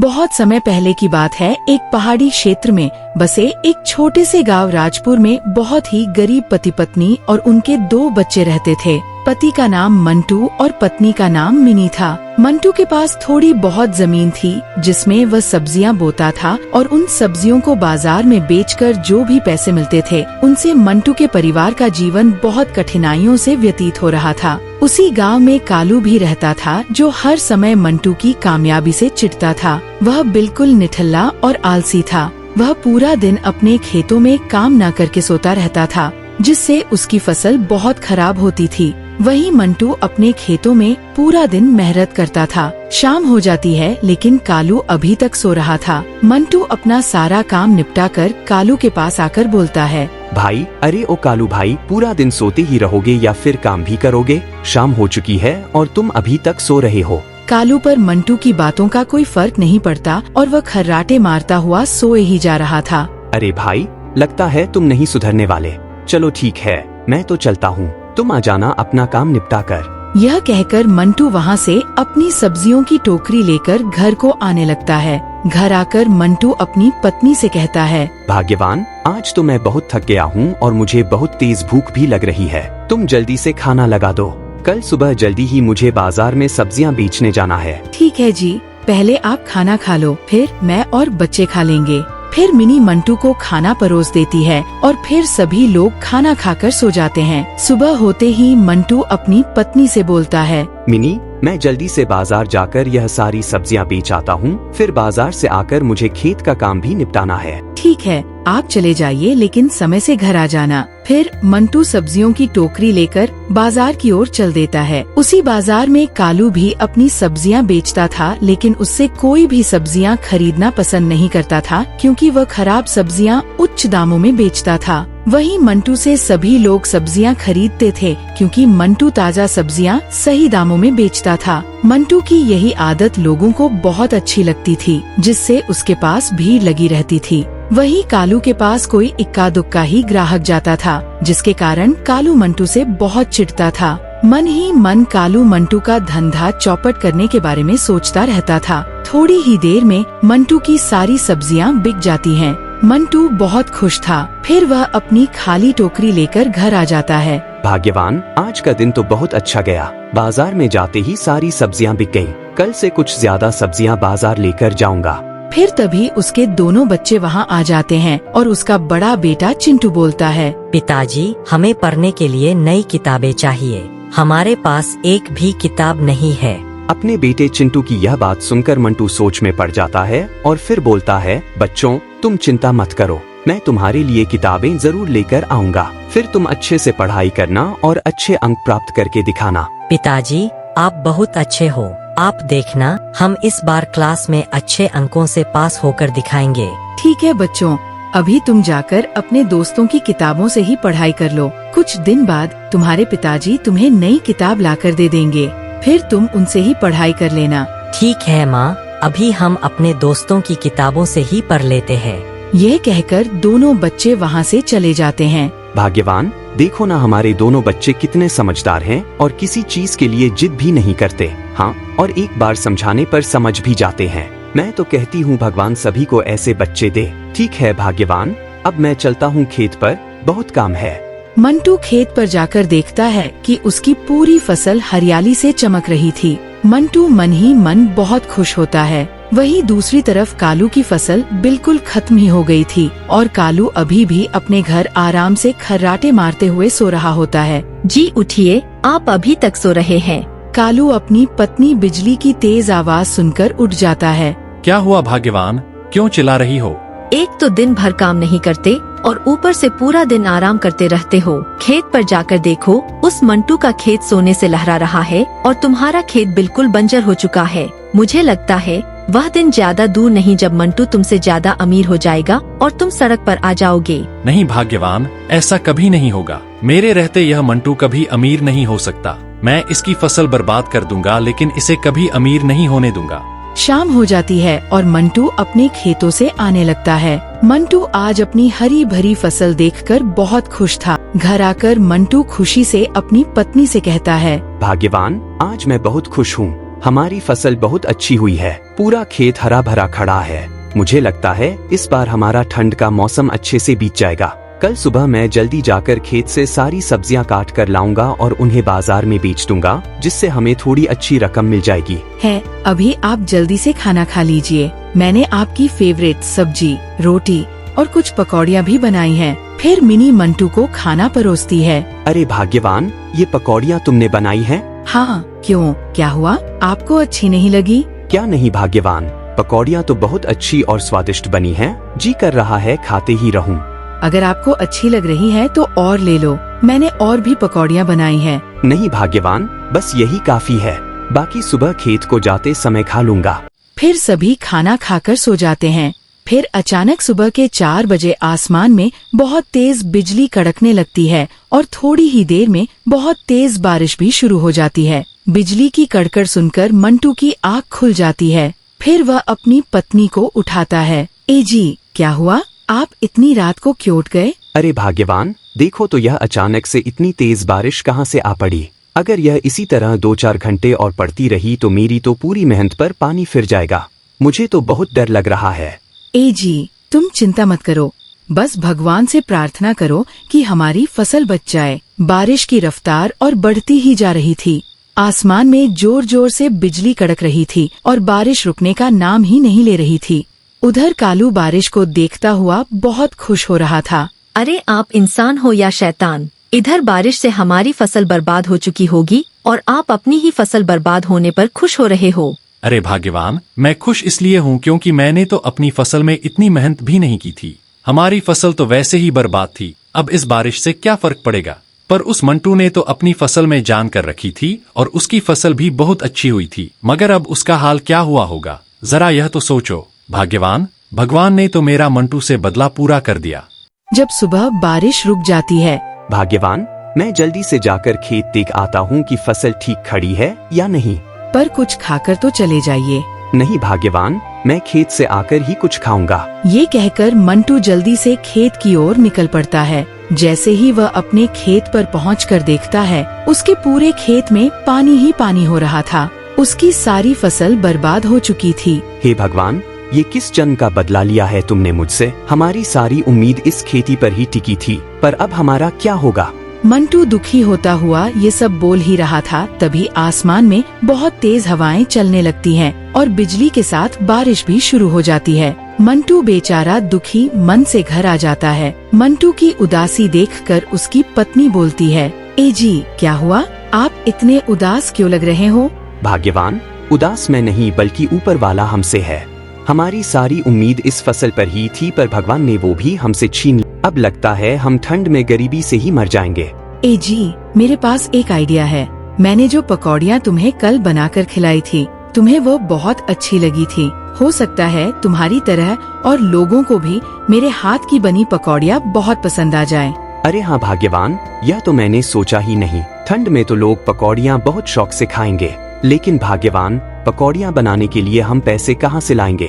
बहुत समय पहले की बात है। एक पहाड़ी क्षेत्र में बसे एक छोटे से गांव राजपुर में बहुत ही गरीब पति पत्नी और उनके 2 बच्चे रहते थे। पति का नाम मंटू और पत्नी का नाम मिनी था। मंटू के पास थोड़ी बहुत जमीन थी जिसमें वह सब्जियां बोता था और उन सब्जियों को बाजार में बेचकर जो भी पैसे मिलते थे उनसे मंटू के परिवार का जीवन बहुत कठिनाइयों से व्यतीत हो रहा था। उसी गांव में कालू भी रहता था जो हर समय मंटू की कामयाबी से चिढ़ता था। वह बिल्कुल निठल्ला और आलसी था। वह पूरा दिन अपने खेतों में काम न करके सोता रहता था जिससे उसकी फसल बहुत खराब होती थी। वहीं मंटू अपने खेतों में पूरा दिन मेहनत करता था। शाम हो जाती है लेकिन कालू अभी तक सो रहा था। मंटू अपना सारा काम निपटा कर कालू के पास आकर बोलता है, भाई, अरे ओ कालू भाई, पूरा दिन सोते ही रहोगे या फिर काम भी करोगे? शाम हो चुकी है और तुम अभी तक सो रहे हो। कालू पर मंटू की बातों का कोई फर्क नहीं पड़ता और वह खर्राटे मारता हुआ सोए ही जा रहा था। अरे भाई, लगता है तुम नहीं सुधरने वाले। चलो ठीक है, मैं तो चलता हूँ, तुम आ जाना अपना काम निपटा कर। यह कहकर मंटू वहाँ से अपनी सब्जियों की टोकरी लेकर घर को आने लगता है। घर आकर मंटू अपनी पत्नी से कहता है, भाग्यवान, आज तो मैं बहुत थक गया हूँ और मुझे बहुत तेज भूख भी लग रही है। तुम जल्दी से खाना लगा दो, कल सुबह जल्दी ही मुझे बाजार में सब्जियाँ बेचने जाना है। ठीक है जी, पहले आप खाना खा लो, फिर मैं और बच्चे खा लेंगे। फिर मिनी मंटू को खाना परोस देती है और फिर सभी लोग खाना खाकर सो जाते हैं। सुबह होते ही मंटू अपनी पत्नी से बोलता है, मिनी, मैं जल्दी से बाजार जाकर यह सारी सब्जियां बेच आता हूँ। फिर बाजार से आकर मुझे खेत का काम भी निपटाना है। ठीक है, आप चले जाइए लेकिन समय से घर आ जाना। फिर मंटू सब्जियों की टोकरी लेकर बाजार की ओर चल देता है। उसी बाजार में कालू भी अपनी सब्जियां बेचता था लेकिन उससे कोई भी सब्जियां खरीदना पसंद नहीं करता था क्योंकि वह खराब सब्जियां उच्च दामों में बेचता था। वहीं मंटू से सभी लोग सब्जियां खरीदते थे क्योंकि मंटू ताजा सब्जियां सही दामों में बेचता था। मंटू की यही आदत लोगों को बहुत अच्छी लगती थी जिससे उसके पास भीड़ लगी रहती थी। वहीं कालू के पास कोई इक्का दुक्का ही ग्राहक जाता था जिसके कारण कालू मंटू से बहुत चिढ़ता था। मन ही मन कालू मंटू का धंधा चौपट करने के बारे में सोचता रहता था। थोड़ी ही देर में मंटू की सारी सब्जियां बिक जाती हैं। मंटू बहुत खुश था। फिर वह अपनी खाली टोकरी लेकर घर आ जाता है। भाग्यवान, आज का दिन तो बहुत अच्छा गया। बाजार में जाते ही सारी सब्जियां बिक गयी। कल से कुछ ज्यादा सब्जियां बाजार लेकर जाऊंगा। फिर तभी उसके दोनों बच्चे वहाँ आ जाते हैं और उसका बड़ा बेटा चिंटू बोलता है, पिताजी, हमें पढ़ने के लिए नई किताबें चाहिए। हमारे पास एक भी किताब नहीं है। अपने बेटे चिंटू की यह बात सुनकर मंटू सोच में पड़ जाता है और फिर बोलता है, बच्चों, तुम चिंता मत करो, मैं तुम्हारे लिए किताबें जरूर लेकर आऊंगा। फिर तुम अच्छे से पढ़ाई करना और अच्छे अंक प्राप्त करके दिखाना। पिताजी, आप बहुत अच्छे हो। आप देखना, हम इस बार क्लास में अच्छे अंकों से पास होकर दिखाएंगे। ठीक है बच्चों, अभी तुम जाकर अपने दोस्तों की किताबों से ही पढ़ाई कर लो। कुछ दिन बाद तुम्हारे पिताजी तुम्हें नई किताब लाकर दे देंगे, फिर तुम उनसे ही पढ़ाई कर लेना। ठीक है माँ, अभी हम अपने दोस्तों की किताबों से ही पढ़ लेते हैं। यह कहकर दोनों बच्चे वहाँ से चले जाते हैं। भाग्यवान, देखो ना, हमारे दोनों बच्चे कितने समझदार हैं और किसी चीज के लिए जिद भी नहीं करते। हाँ, और एक बार समझाने पर समझ भी जाते हैं। मैं तो कहती हूँ भगवान सभी को ऐसे बच्चे दे। ठीक है भाग्यवान, अब मैं चलता हूँ खेत पर, बहुत काम है। मंटू खेत पर जाकर देखता है कि उसकी पूरी फसल हरियाली से चमक रही थी। मंटू मन ही मन बहुत खुश होता है। वहीं दूसरी तरफ कालू की फसल बिल्कुल खत्म ही हो गई थी और कालू अभी भी अपने घर आराम से खर्राटे मारते हुए सो रहा होता है। जी उठिए, आप अभी तक सो रहे हैं। कालू अपनी पत्नी बिजली की तेज आवाज सुनकर उठ जाता है। क्या हुआ भाग्यवान, क्यों चिल्ला रही हो? एक तो दिन भर काम नहीं करते और ऊपर से पूरा दिन आराम करते रहते हो। खेत पर जाकर देखो, उस मंटू का खेत सोने से लहरा रहा है और तुम्हारा खेत बिल्कुल बंजर हो चुका है। मुझे लगता है वह दिन ज्यादा दूर नहीं जब मंटू तुमसे ज्यादा अमीर हो जाएगा और तुम सड़क पर आ जाओगे। नहीं भाग्यवान, ऐसा कभी नहीं होगा। मेरे रहते यह मंटू कभी अमीर नहीं हो सकता। मैं इसकी फसल बर्बाद कर दूंगा लेकिन इसे कभी अमीर नहीं होने दूंगा। शाम हो जाती है और मंटू अपने खेतों से आने लगता है। मंटू आज अपनी हरी भरी फसल देखकर बहुत खुश था। घर आकर मंटू खुशी से अपनी पत्नी से कहता है, भाग्यवान, आज मैं बहुत खुश हूँ। हमारी फसल बहुत अच्छी हुई है। पूरा खेत हरा भरा खड़ा है। मुझे लगता है इस बार हमारा ठंड का मौसम अच्छे से बीत जाएगा। कल सुबह मैं जल्दी जाकर खेत से सारी सब्जियां काट कर लाऊंगा और उन्हें बाजार में बेच दूंगा, जिससे हमें थोड़ी अच्छी रकम मिल जाएगी। है, अभी आप जल्दी से खाना खा लीजिए। मैंने आपकी फेवरेट सब्जी, रोटी और कुछ पकौड़ियाँ भी बनाई हैं। फिर मिनी मंटू को खाना परोसती है। अरे भाग्यवान, ये पकौड़ियाँ तुमने बनाई हैं? हाँ, क्यों, क्या हुआ? आपको अच्छी नहीं लगी? क्या नहीं भाग्यवान, पकौड़ियाँ तो बहुत अच्छी और स्वादिष्ट बनी हैं। जी कर रहा है खाते ही रहूं। अगर आपको अच्छी लग रही है तो और ले लो। मैंने और भी पकौड़ियाँ बनाई हैं। नहीं भाग्यवान, बस यही काफी है। बाकी सुबह खेत को जाते समय खा लूंगा। फिर सभी खाना खाकर सो जाते हैं। फिर अचानक सुबह के 4 बजे आसमान में बहुत तेज बिजली कड़कने लगती है और थोड़ी ही देर में बहुत तेज बारिश भी शुरू हो जाती है। बिजली की कड़कड़ सुनकर मंटू की आँख खुल जाती है। फिर वह अपनी पत्नी को उठाता है। ए जी, क्या हुआ? आप इतनी रात को क्यों उठ गए? अरे भाग्यवान, देखो तो यह अचानक से इतनी तेज बारिश कहाँ से आ पड़ी। अगर यह इसी तरह 2-4 घंटे और पड़ती रही तो मेरी तो पूरी मेहनत पर पानी फिर जाएगा। मुझे तो बहुत डर लग रहा है। ए जी, तुम चिंता मत करो। बस भगवान से प्रार्थना करो कि हमारी फसल बच जाए। बारिश की रफ्तार और बढ़ती ही जा रही थी। आसमान में जोर जोर से बिजली कड़क रही थी और बारिश रुकने का नाम ही नहीं ले रही थी। उधर कालू बारिश को देखता हुआ बहुत खुश हो रहा था। अरे आप इंसान हो या शैतान, इधर बारिश से हमारी फसल बर्बाद हो चुकी होगी और आप अपनी ही फसल बर्बाद होने पर खुश हो रहे हो। अरे भाग्यवान, मैं खुश इसलिए हूँ क्योंकि मैंने तो अपनी फसल में इतनी मेहनत भी नहीं की थी। हमारी फसल तो वैसे ही बर्बाद थी। अब इस बारिश से क्या फर्क पड़ेगा? पर उस मंटू ने तो अपनी फसल में जान कर रखी थी और उसकी फसल भी बहुत अच्छी हुई थी। मगर अब उसका हाल क्या हुआ होगा, जरा यह तो सोचो। भाग्यवान, भगवान ने तो मेरा मंटू से बदला पूरा कर दिया। जब सुबह बारिश रुक जाती है। भाग्यवान, मैं जल्दी से जाकर खेत देख आता हूँ कि फसल ठीक खड़ी है या नहीं। पर कुछ खाकर तो चले जाइए। नहीं भाग्यवान, मैं खेत से आकर ही कुछ खाऊंगा। ये कहकर मंटू जल्दी से खेत की ओर निकल पड़ता है। जैसे ही वह अपने खेत पर पहुंचकर देखता है, उसके पूरे खेत में पानी ही पानी हो रहा था। उसकी सारी फसल बर्बाद हो चुकी थी। हे भगवान, ये किस जन्म का बदला लिया है तुमने मुझसे? हमारी सारी उम्मीद इस खेती पर ही टिकी थी, पर अब हमारा क्या होगा? मंटू दुखी होता हुआ ये सब बोल ही रहा था, तभी आसमान में बहुत तेज हवाएं चलने लगती हैं और बिजली के साथ बारिश भी शुरू हो जाती है। मंटू बेचारा दुखी मन से घर आ जाता है। मंटू की उदासी देखकर उसकी पत्नी बोलती है, ए जी, क्या हुआ? आप इतने उदास क्यों लग रहे हो? भाग्यवान, उदास मैं नहीं बल्कि ऊपर वाला हमसे है। हमारी सारी उम्मीद इस फसल पर ही थी, पर भगवान ने वो भी हमसे छीन ली। अब लगता है हम ठंड में गरीबी से ही मर जाएंगे। ए जी, मेरे पास एक आइडिया है। मैंने जो पकौड़ियाँ तुम्हें कल बनाकर खिलाई थी, तुम्हें वो बहुत अच्छी लगी थी। हो सकता है तुम्हारी तरह और लोगों को भी मेरे हाथ की बनी पकौड़ियाँ बहुत पसंद आ जाएं। अरे हाँ भाग्यवान, यह तो मैंने सोचा ही नहीं। ठंड में तो लोग पकौड़ियाँ बहुत शौक से खाएंगे, लेकिन भाग्यवान, पकौड़ियाँ बनाने के लिए हम पैसे कहाँ से लाएंगे?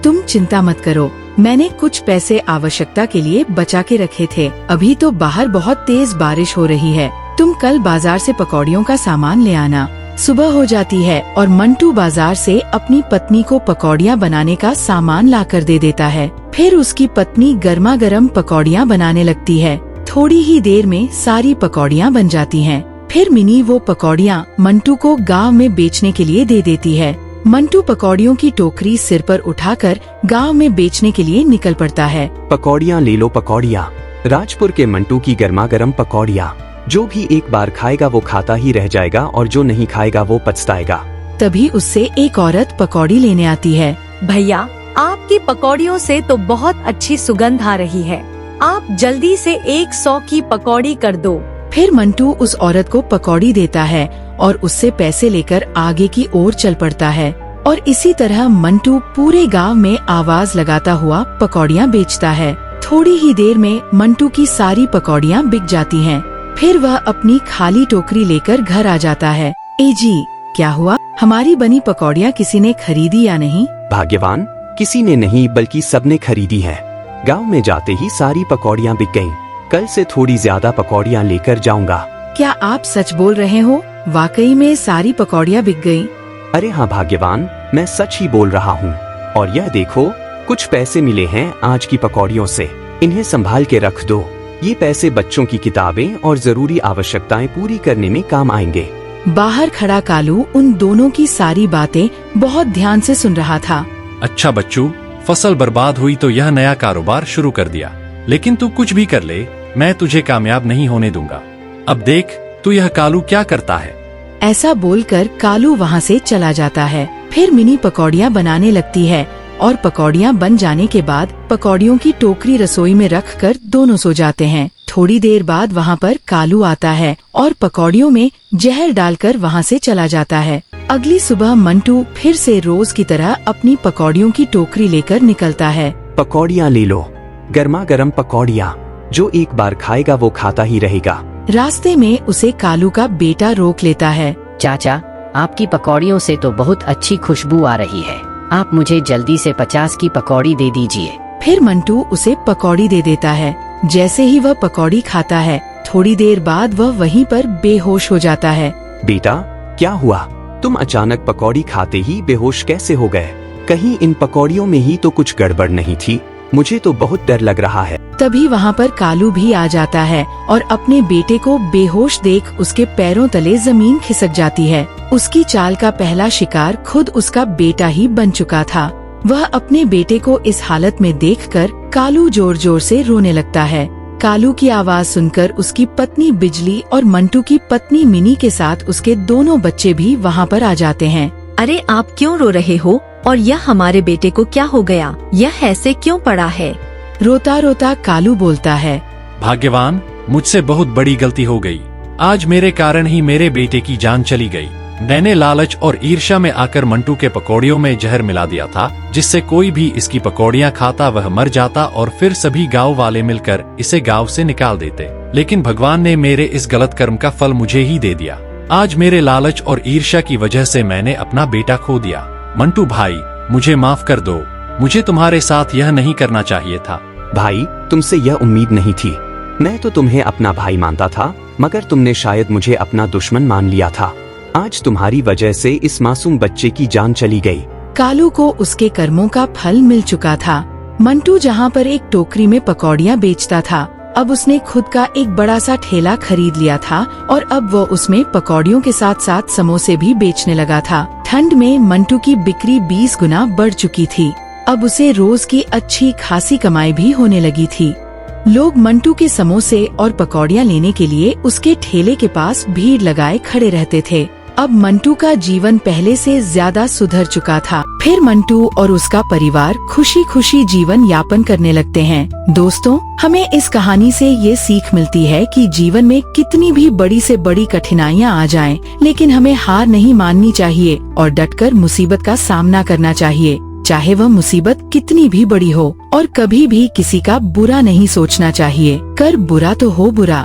तुम चिंता मत करो, मैंने कुछ पैसे आवश्यकता के लिए बचा के रखे थे। अभी तो बाहर बहुत तेज बारिश हो रही है। तुम कल बाजार से पकौड़ियों का सामान ले आना। सुबह हो जाती है और मंटू बाजार से अपनी पत्नी को पकौड़ियाँ बनाने का सामान लाकर दे देता है। फिर उसकी पत्नी गर्मा गर्म पकौड़ियाँ बनाने लगती है। थोड़ी ही देर में सारी पकौड़ियाँ बन जाती हैं। फिर मिनी वो पकौड़ियाँ मंटू को गांव में बेचने के लिए दे देती है। मंटू पकौड़ियों की टोकरी सिर पर उठाकर गांव में बेचने के लिए निकल पड़ता है। पकौड़ियाँ ले लो पकौड़ियाँ। राजपुर के मंटू की गर्मा गर्म पकौड़ियाँ। जो भी एक बार खाएगा वो खाता ही रह जाएगा और जो नहीं खाएगा वो पछताएगा। तभी उससे एक औरत पकौड़ी लेने आती है। भैया, आपकी पकौड़ियों से तो बहुत अच्छी सुगंध आ रही है। आप जल्दी से 100 की पकौड़ी कर दो। फिर मंटू उस औरत को पकौड़ी देता है और उससे पैसे लेकर आगे की ओर चल पड़ता है। और इसी तरह मंटू पूरे गांव में आवाज लगाता हुआ पकौड़ियाँ बेचता है। थोड़ी ही देर में मंटू की सारी पकौड़ियाँ बिक जाती हैं। फिर वह अपनी खाली टोकरी लेकर घर आ जाता है। ए जी, क्या हुआ? हमारी बनी पकौड़ियाँ किसी ने खरीदी या नहीं? भाग्यवान, किसी ने नहीं बल्कि सबने खरीदी है। गांव में जाते ही सारी पकौड़ियाँ बिक गईं। कल से थोड़ी ज्यादा पकौड़ियाँ लेकर जाऊंगा। क्या आप सच बोल रहे हो? वाकई में सारी पकौड़ियाँ बिक गयी? अरे हाँ भाग्यवान, मैं सच ही बोल रहा हूँ। और यह देखो, कुछ पैसे मिले हैं आज की पकौड़ियों से। इन्हें संभाल के रख दो। ये पैसे बच्चों की किताबें और जरूरी आवश्यकताएं पूरी करने में काम आएंगे। बाहर खड़ा कालू उन दोनों की सारी बातें बहुत ध्यान से सुन रहा था। अच्छा बच्चू, फसल बर्बाद हुई तो यह नया कारोबार शुरू कर दिया, लेकिन तू कुछ भी कर ले, मैं तुझे कामयाब नहीं होने दूंगा। अब देख तू यह कालू क्या करता है। ऐसा बोलकर कालू वहाँ से चला जाता है। फिर मिनी पकौड़ियाँ बनाने लगती है और पकौड़ियाँ बन जाने के बाद पकौड़ियों की टोकरी रसोई में रखकर दोनों सो जाते हैं। थोड़ी देर बाद वहाँ पर कालू आता है और पकौड़ियों में जहर डालकर वहाँ से चला जाता है। अगली सुबह मंटू फिर से रोज की तरह अपनी पकौड़ियों की टोकरी लेकर निकलता है। पकौड़ियाँ ले लो, गर्मा गर्म पकौड़ियाँ। जो एक बार खाएगा वो खाता ही रहेगा। रास्ते में उसे कालू का बेटा रोक लेता है। चाचा, आपकी पकौड़ियों से तो बहुत अच्छी खुशबू आ रही है। आप मुझे जल्दी से 50 की पकौड़ी दे दीजिए। फिर मंटू उसे पकौड़ी दे देता है। जैसे ही वह पकौड़ी खाता है, थोड़ी देर बाद वह वहीं पर बेहोश हो जाता है। बेटा, क्या हुआ? तुम अचानक पकौड़ी खाते ही बेहोश कैसे हो गए? कहीं इन पकौड़ियों में ही तो कुछ गड़बड़ नहीं थी? मुझे तो बहुत डर लग रहा है। तभी वहाँ पर कालू भी आ जाता है और अपने बेटे को बेहोश देख उसके पैरों तले जमीन खिसक जाती है। उसकी चाल का पहला शिकार खुद उसका बेटा ही बन चुका था। वह अपने बेटे को इस हालत में देखकर कालू जोर जोर से रोने लगता है। कालू की आवाज सुनकर उसकी पत्नी बिजली और मंटू की पत्नी मिनी के साथ उसके दोनों बच्चे भी वहाँ पर आ जाते हैं। अरे आप क्यों रो रहे हो? और यह हमारे बेटे को क्या हो गया? यह ऐसे क्यों पड़ा है? रोता रोता कालू बोलता है, भाग्यवान, मुझसे बहुत बड़ी गलती हो गई। आज मेरे कारण ही मेरे बेटे की जान चली गई। मैंने लालच और ईर्ष्या में आकर मंटू के पकौड़ियों में जहर मिला दिया था, जिससे कोई भी इसकी पकौड़ियाँ खाता वह मर जाता और फिर सभी गांव वाले मिलकर इसे गांव से निकाल देते। लेकिन भगवान ने मेरे इस गलत कर्म का फल मुझे ही दे दिया। आज मेरे लालच और ईर्ष्या की वजह से मैंने अपना बेटा खो दिया। मंटू भाई, मुझे माफ कर दो। मुझे तुम्हारे साथ यह नहीं करना चाहिए था। भाई, तुमसे यह उम्मीद नहीं थी। मैं तो तुम्हें अपना भाई मानता था, मगर तुमने शायद मुझे अपना दुश्मन मान लिया था। आज तुम्हारी वजह से इस मासूम बच्चे की जान चली गई। कालू को उसके कर्मों का फल मिल चुका था। मंटू जहाँ पर एक टोकरी में पकौड़ियाँ बेचता था, अब उसने खुद का एक बड़ा सा ठेला खरीद लिया था और अब वो उसमें पकौड़ियों के साथ साथ समोसे भी बेचने लगा था। ठंड में मंटू की बिक्री 20 गुना बढ़ चुकी थी। अब उसे रोज की अच्छी खासी कमाई भी होने लगी थी। लोग मंटू के समोसे और पकौड़ियाँ लेने के लिए उसके ठेले के पास भीड़ लगाए खड़े रहते थे। अब मंटू का जीवन पहले से ज्यादा सुधर चुका था। फिर मंटू और उसका परिवार खुशी खुशी जीवन यापन करने लगते हैं। दोस्तों, हमें इस कहानी से ये सीख मिलती है कि जीवन में कितनी भी बड़ी से बड़ी कठिनाइयाँ आ जाएं, लेकिन हमें हार नहीं माननी चाहिए और डटकर मुसीबत का सामना करना चाहिए, चाहे वह मुसीबत कितनी भी बड़ी हो। और कभी भी किसी का बुरा नहीं सोचना चाहिए। कर बुरा तो हो बुरा,